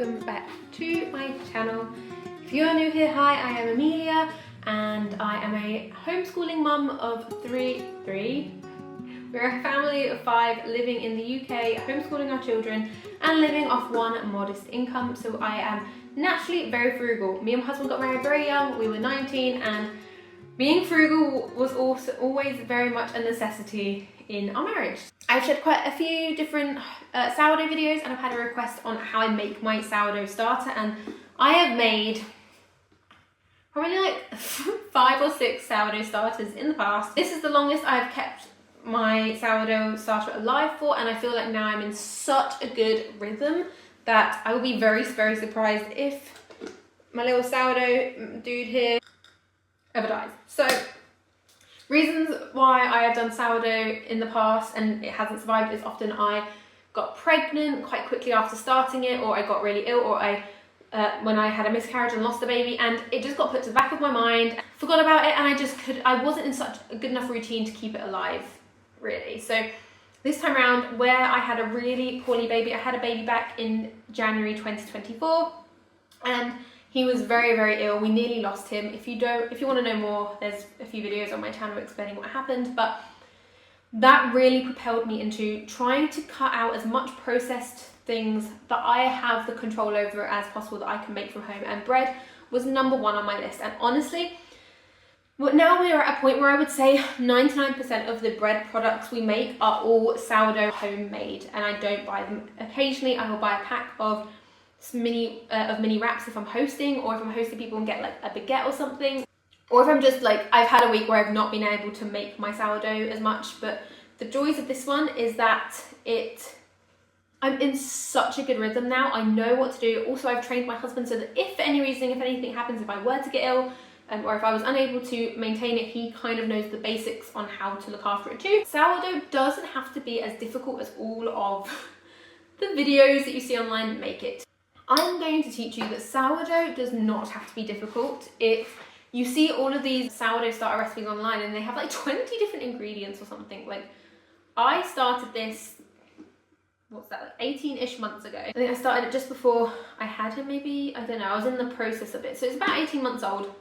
welcome back to my channel. If you're new here, hi, I am Amelia and I am a homeschooling mum of three. We're a family of 5 living in the UK, homeschooling our children and living off one modest income. So I am naturally very frugal. Me and my husband got married very young, we were 19, and being frugal was also always very much a necessity in our marriage. I've shared quite a few different sourdough videos and I've had a request on how I make my sourdough starter, and I have made probably like 5 or 6 sourdough starters in the past. This is the longest I've kept my sourdough starter alive for, and I feel like now I'm in such a good rhythm that I will be very, very surprised if my little sourdough dude here ever dies. So, reasons why I have done sourdough in the past and it hasn't survived is often I got pregnant quite quickly after starting it, or I got really ill, or when I had a miscarriage and lost the baby, and it just got put to the back of my mind, forgot about it, and I wasn't in such a good enough routine to keep it alive, really. So this time around, where I had a really poorly baby, I had a baby back in January 2024, and he was very, very ill. We nearly lost him. If you want to know more, there's a few videos on my channel explaining what happened, but that really propelled me into trying to cut out as much processed things that I have the control over as possible that I can make from home, and bread was number 1 on my list. And honestly, now we are at a point where I would say 99% of the bread products we make are all sourdough homemade, and I don't buy them. Occasionally I will buy a pack of mini wraps if I'm hosting, or if I'm hosting people and get like a baguette or something, or if I'm just like, I've had a week where I've not been able to make my sourdough as much. But the joys of this one is that I'm in such a good rhythm now. I know what to do. Also, I've trained my husband so that if for any reason, if anything happens, if I were to get ill, or if I was unable to maintain it, he kind of knows the basics on how to look after it too. Sourdough doesn't have to be as difficult as all of the videos that you see online make it. I'm going to teach you that sourdough does not have to be difficult. You see all of these sourdough starter recipes online and they have like 20 different ingredients or something. Like, I started this, what's that, like 18-ish months ago. I think I started it just before I had him, maybe, I don't know, I was in the process of it. So it's about 18 months old.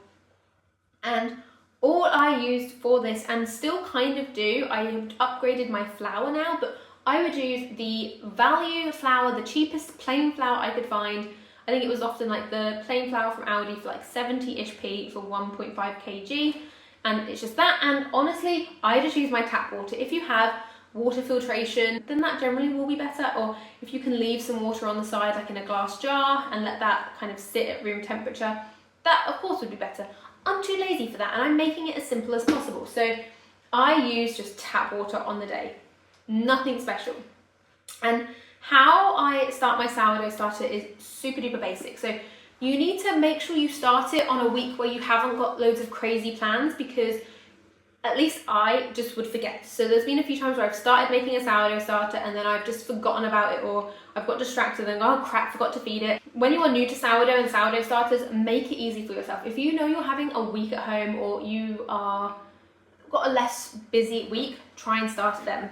And all I used for this, and still kind of do, I have upgraded my flour now, but I would use the value flour, the cheapest plain flour I could find. I think it was often like the plain flour from Aldi for like 70-ish p for 1.5 kg. And it's just that. And honestly, I just use my tap water. If you have water filtration, then that generally will be better. Or if you can leave some water on the side, like in a glass jar, and let that kind of sit at room temperature, that of course would be better. I'm too lazy for that, and I'm making it as simple as possible. So I use just tap water on the day. Nothing special. And how I start my sourdough starter is super duper basic. So you need to make sure you start it on a week where you haven't got loads of crazy plans, because at least I just would forget. So there's been a few times where I've started making a sourdough starter and then I've just forgotten about it, or I've got distracted and oh crap, forgot to feed it. When you are new to sourdough and sourdough starters, make it easy for yourself. If you know you're having a week at home, or you are got a less busy week, try and start it then.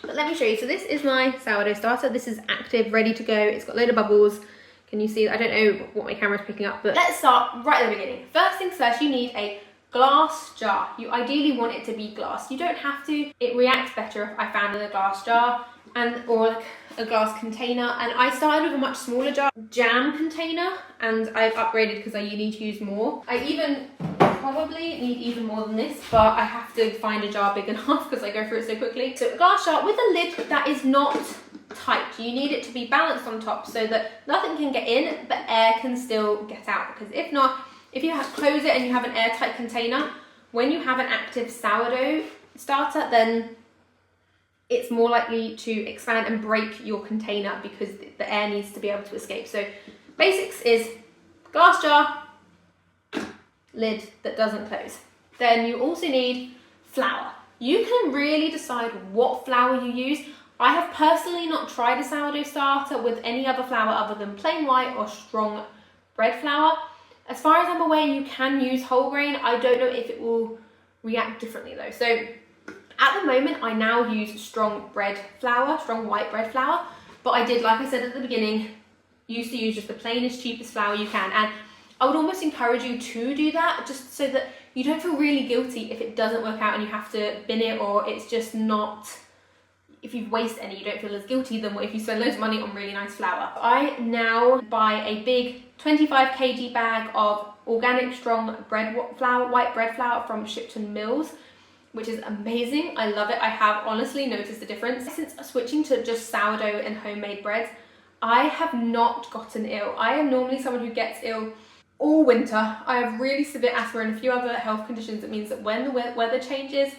But let me show you. So this is my sourdough starter. This is active, ready to go. It's got a load of bubbles. Can you see? I don't know what my camera's picking up, but let's start right at the beginning. First things first, you need a glass jar. You ideally want it to be glass. You don't have to. It reacts better if I found in a glass jar, or like a glass container. And I started with a much smaller jar, jam container, and I've upgraded because I need to use more. I even probably need even more than this, but I have to find a jar big enough because I go through it so quickly. So a glass jar with a lid that is not tight. You need it to be balanced on top so that nothing can get in, but air can still get out. Because if not, if you close it and you have an airtight container, when you have an active sourdough starter, then it's more likely to expand and break your container because the air needs to be able to escape. So basics is glass jar, lid that doesn't close. Then you also need flour. You can really decide what flour you use. I have personally not tried a sourdough starter with any other flour other than plain white or strong bread flour. As far as I'm aware, you can use whole grain. I don't know if it will react differently though. So at the moment, I now use strong bread flour, strong white bread flour, but I did, like I said at the beginning, used to use just the plainest, cheapest flour you can. And I would almost encourage you to do that, just so that you don't feel really guilty if it doesn't work out and you have to bin it, or it's just not, if you waste any, you don't feel as guilty than if you spend loads of money on really nice flour. I now buy a big 25 kg bag of organic strong bread flour, white bread flour from Shipton Mills, which is amazing. I love it. I have honestly noticed the difference. Since switching to just sourdough and homemade breads, I have not gotten ill. I am normally someone who gets ill all winter. I have really severe asthma and a few other health conditions. It means that when the weather changes,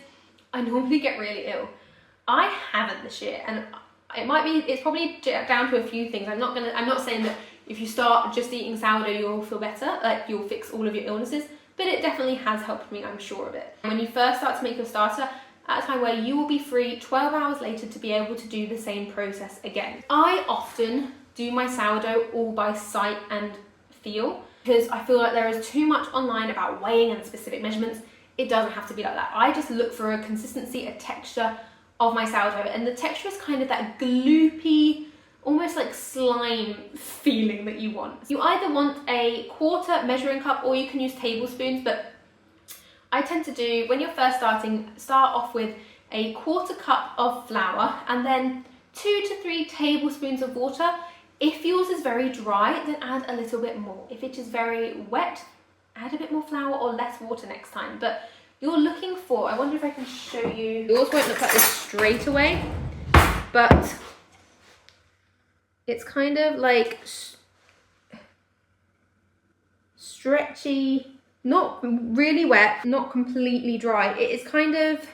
I normally get really ill. I haven't this year, and it's probably down to a few things. I'm not saying that if you start just eating sourdough you'll feel better, like you'll fix all of your illnesses, but it definitely has helped me, I'm sure of it. When you first start to make your starter, at a time where you will be free 12 hours later to be able to do the same process again. I often do my sourdough all by sight and feel, because I feel like there is too much online about weighing and specific measurements. It doesn't have to be like that. I just look for a consistency, a texture of my sourdough, and the texture is kind of that gloopy, almost like slime feeling that you want. You either want a quarter measuring cup or you can use tablespoons, but I tend to do, when you're first starting, start off with a quarter cup of flour and then 2 to 3 tablespoons of water. If yours is very dry, then add a little bit more. If it is very wet, add a bit more flour or less water next time. But you're looking for, I wonder if I can show you, yours won't look like this straight away, but it's kind of like stretchy, not really wet, not completely dry. It is kind of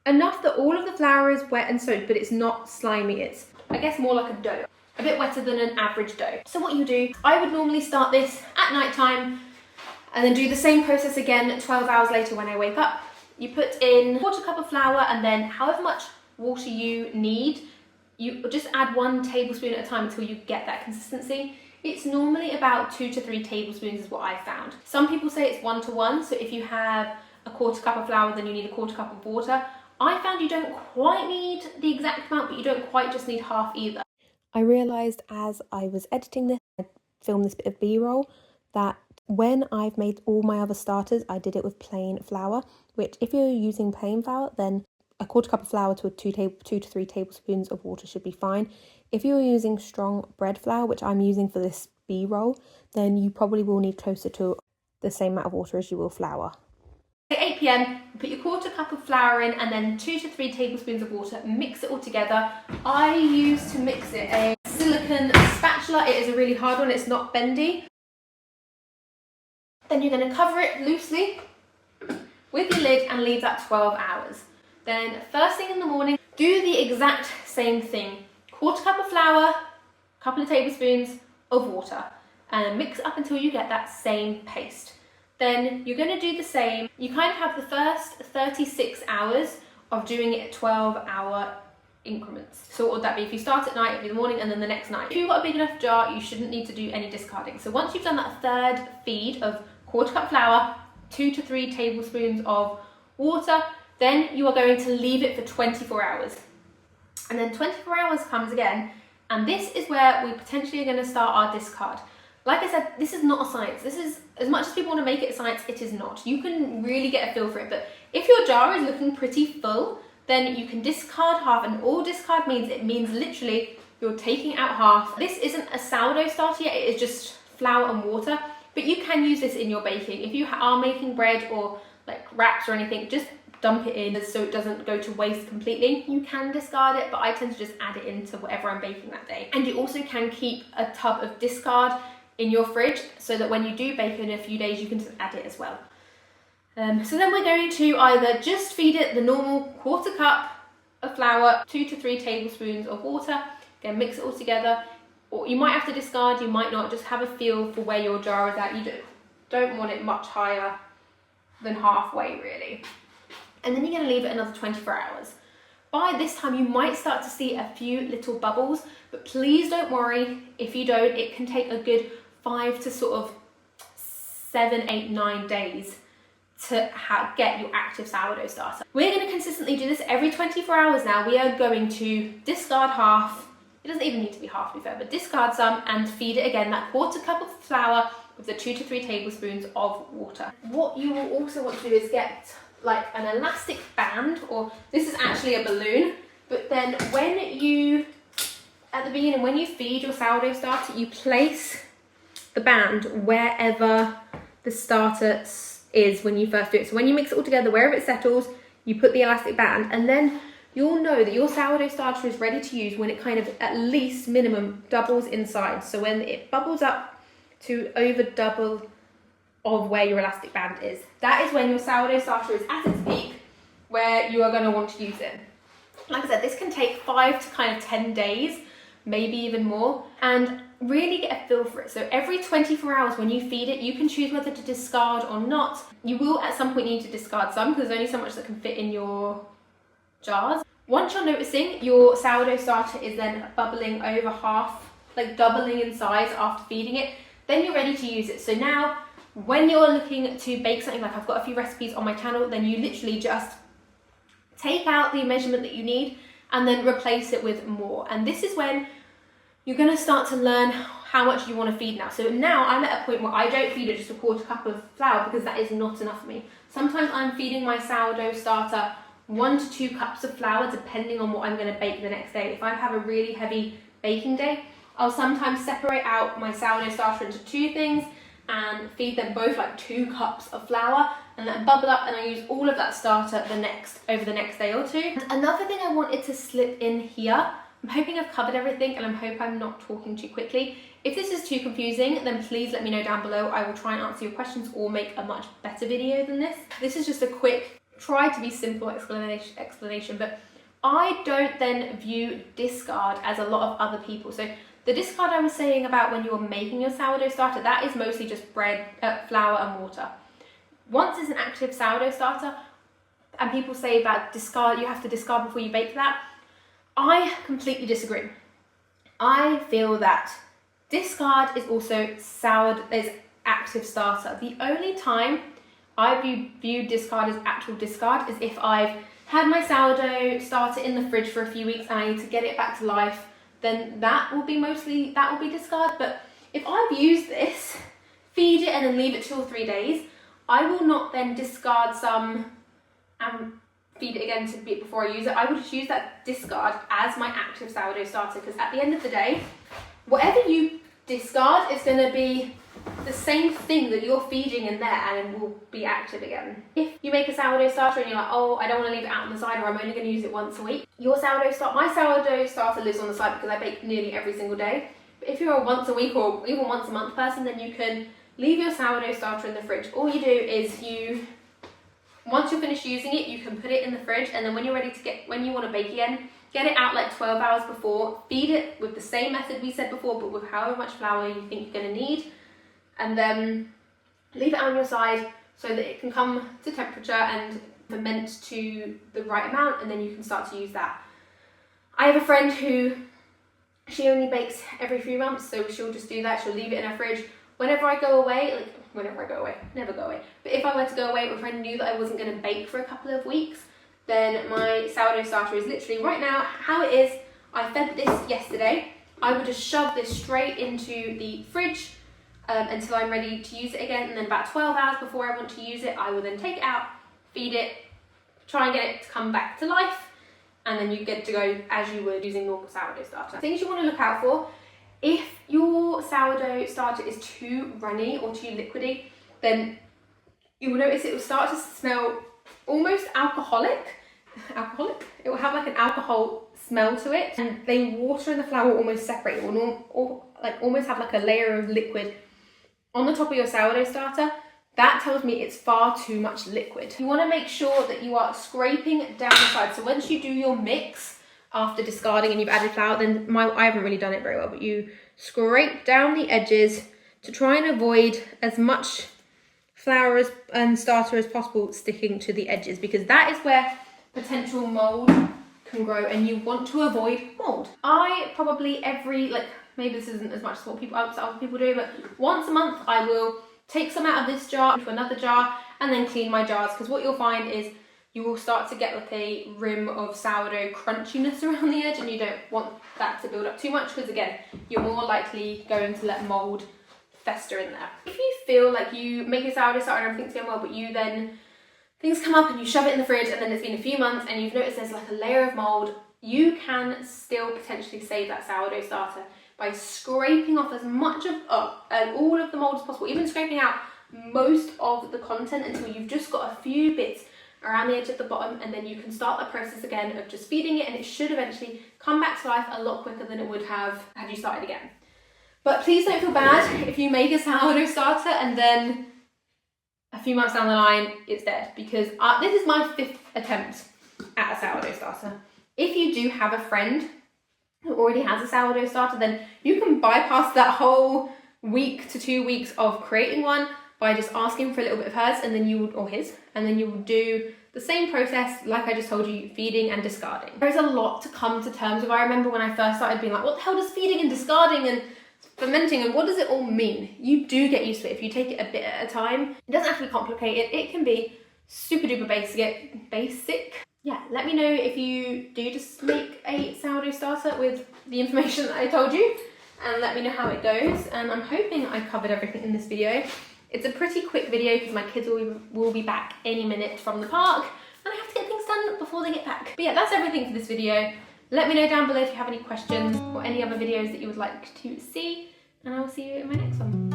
enough that all of the flour is wet and soaked, but it's not slimy. It's, I guess, more like a dough, a bit wetter than an average dough. So what you do, I would normally start this at night time and then do the same process again 12 hours later when I wake up. You put in a quarter cup of flour, and then however much water you need, you just add 1 tablespoon at a time until you get that consistency. It's normally about 2 to 3 tablespoons is what I found. Some people say it's 1 to 1, so if you have a quarter cup of flour, then you need a quarter cup of water. I found you don't quite need the exact amount, but you don't quite just need half either. I realised as I was editing this, I filmed this bit of B-roll, that when I've made all my other starters, I did it with plain flour, which if you're using plain flour, then a quarter cup of flour to 2 to 3 tablespoons of water should be fine. If you're using strong bread flour, which I'm using for this B-roll, then you probably will need closer to the same amount of water as you will flour. At 8 p.m, put your quarter cup of flour in and then 2 to 3 tablespoons of water, mix it all together. I use to mix it a silicone spatula. It is a really hard one, it's not bendy. Then you're going to cover it loosely with your lid and leave that 12 hours. Then first thing in the morning, do the exact same thing. Quarter cup of flour, couple of tablespoons of water, and mix it up until you get that same paste. Then you're going to do the same. You kind of have the first 36 hours of doing it at 12-hour increments. So what would that be? If you start at night, it'd be the morning and then the next night. If you've got a big enough jar, you shouldn't need to do any discarding. So once you've done that third feed of quarter cup flour, 2 to 3 tablespoons of water, then you are going to leave it for 24 hours. And then 24 hours comes again, and this is where we potentially are going to start our discard. Like I said, this is not a science. This is, as much as people want to make it a science, it is not. You can really get a feel for it, but if your jar is looking pretty full, then you can discard half, and all discard means, it means literally you're taking out half. This isn't a sourdough starter yet, it is just flour and water, but you can use this in your baking. If you are making bread or like wraps or anything, just dump it in so it doesn't go to waste completely. You can discard it, but I tend to just add it into whatever I'm baking that day. And you also can keep a tub of discard in your fridge so that when you do bake in a few days, you can just add it as well. So then we're going to either just feed it the normal quarter cup of flour, 2 to 3 tablespoons of water, again mix it all together, or you might have to discard, you might not, just have a feel for where your jar is at. You don't want it much higher than halfway really. And then you're going to leave it another 24 hours. By this time you might start to see a few little bubbles, but please don't worry if you don't. It can take a good 5 to sort of 7, 8, 9 days to get your active sourdough starter. We're going to consistently do this every 24 hours now. We are going to discard half, it doesn't even need to be half, to be fair, but discard some and feed it again that 1/4 cup of flour with the 2 to 3 tablespoons of water. What you will also want to do is get like an elastic band, or this is actually a balloon, but then at the beginning, when you feed your sourdough starter, you place the band wherever the starter is when you first do it. So when you mix it all together, wherever it settles, you put the elastic band, and then you'll know that your sourdough starter is ready to use when it kind of at least minimum doubles in size. So when it bubbles up to over double of where your elastic band is, that is when your sourdough starter is at its peak, where you are going to want to use it. Like I said, this can take 5 to kind of 10 days, maybe even more, and really get a feel for it. So every 24 hours when you feed it, you can choose whether to discard or not. You will at some point need to discard some because there's only so much that can fit in your jars. Once you're noticing your sourdough starter is then bubbling over half, like doubling in size after feeding it, then you're ready to use it. So now when you're looking to bake something, like I've got a few recipes on my channel, then you literally just take out the measurement that you need and then replace it with more. And this is when you're going to start to learn how much you want to feed now. So now I'm at a point where I don't feed it just a 1/4 cup of flour because that is not enough for me. Sometimes I'm feeding my sourdough starter 1 to 2 cups of flour depending on what I'm going to bake the next day. If I have a really heavy baking day, I'll sometimes separate out my sourdough starter into 2 things and feed them both like 2 cups of flour and let them bubble up, and I use all of that starter over the next day or 2. And another thing I wanted to slip in here, I'm hoping I've covered everything and I hope I'm not talking too quickly. If this is too confusing, then please let me know down below. I will try and answer your questions or make a much better video than this. This is just a quick, try to be simple explanation, but I don't then view discard as a lot of other people. So the discard I was saying about when you're making your sourdough starter, that is mostly just bread, flour and water. Once it's an active sourdough starter, and people say that you have to discard before you bake that, I completely disagree. I feel that discard is also active starter. The only time I view discard as actual discard is if I've had my sourdough starter in the fridge for a few weeks and I need to get it back to life, then that will be discard. But if I've used this, feed it and then leave it 2 or 3 days, I will not then discard some and feed it again before I use it. I would just use that discard as my active sourdough starter, because at the end of the day, whatever you discard is going to be the same thing that you're feeding in there and it will be active again. If you make a sourdough starter and you're like, oh, I don't want to leave it out on the side, or I'm only going to use it once a week, my sourdough starter lives on the side because I bake nearly every single day. But if you're a once a week or even once a month person, then you can leave your sourdough starter in the fridge. All you do is once you're finished using it, you can put it in the fridge, and then when you're ready when you want to bake again, get it out like 12 hours before, feed it with the same method we said before, but with however much flour you think you're going to need, and then leave it on your side so that it can come to temperature and ferment to the right amount, and then you can start to use that. I have a friend who, she only bakes every few months, so she'll just do that. She'll leave it in her fridge. Whenever I go away, never go away, but if I were to go away, if I knew that I wasn't going to bake for a couple of weeks, then my sourdough starter is literally right now how it is. I fed this yesterday. I would just shove this straight into the fridge until I'm ready to use it again, and then about 12 hours before I want to use it, I will then take it out, feed it, try and get it to come back to life, and then you get to go as you would using normal sourdough starter. Things you want to look out for: if your sourdough starter is too runny or too liquidy, then you will notice it will start to smell almost alcoholic. It will have like an alcohol smell to it, and the water and the flour will almost separate. It will almost have like a layer of liquid on the top of your sourdough starter. That tells me it's far too much liquid. You want to make sure that you are scraping down the side. So once you do your mix after discarding and you've added flour, then I haven't really done it very well, but you scrape down the edges to try and avoid as much flour and starter as possible sticking to the edges, because that is where potential mold can grow, and you want to avoid mold. I probably maybe this isn't as much as what other people do, but once a month I will take some out of this jar into another jar and then clean my jars, because what you'll find is you will start to get like a rim of sourdough crunchiness around the edge, and you don't want that to build up too much, because again, you're more likely going to let mold fester in there. If you feel like you make a sourdough starter and everything's going well, but you then, things come up and you shove it in the fridge and then it's been a few months and you've noticed there's like a layer of mold, you can still potentially save that sourdough starter by scraping off as much of all of the mold as possible, even scraping out most of the content until you've just got a few bits around the edge at the bottom, and then you can start the process again of just feeding it, and it should eventually come back to life a lot quicker than it would have had you started again. But please don't feel bad if you make a sourdough starter and then a few months down the line it's dead, because this is my 5th attempt at a sourdough starter. If you do have a friend who already has a sourdough starter, then you can bypass that whole week to 2 weeks of creating one by just asking for a little bit of hers, and then you would, or his, and then you will do the same process like I just told you, feeding and discarding. There's a lot to come to terms with. I remember when I first started being like, what the hell does feeding and discarding and fermenting and what does it all mean? You do get used to it if you take it a bit at a time. It doesn't have to be complicated. It can be super duper basic. Yeah, let me know if you do just make a sourdough starter with the information that I told you, and let me know how it goes. And I'm hoping I covered everything in this video. It's a pretty quick video because my kids will be back any minute from the park, and I have to get things done before they get back. But yeah, that's everything for this video. Let me know down below if you have any questions or any other videos that you would like to see, and I will see you in my next one.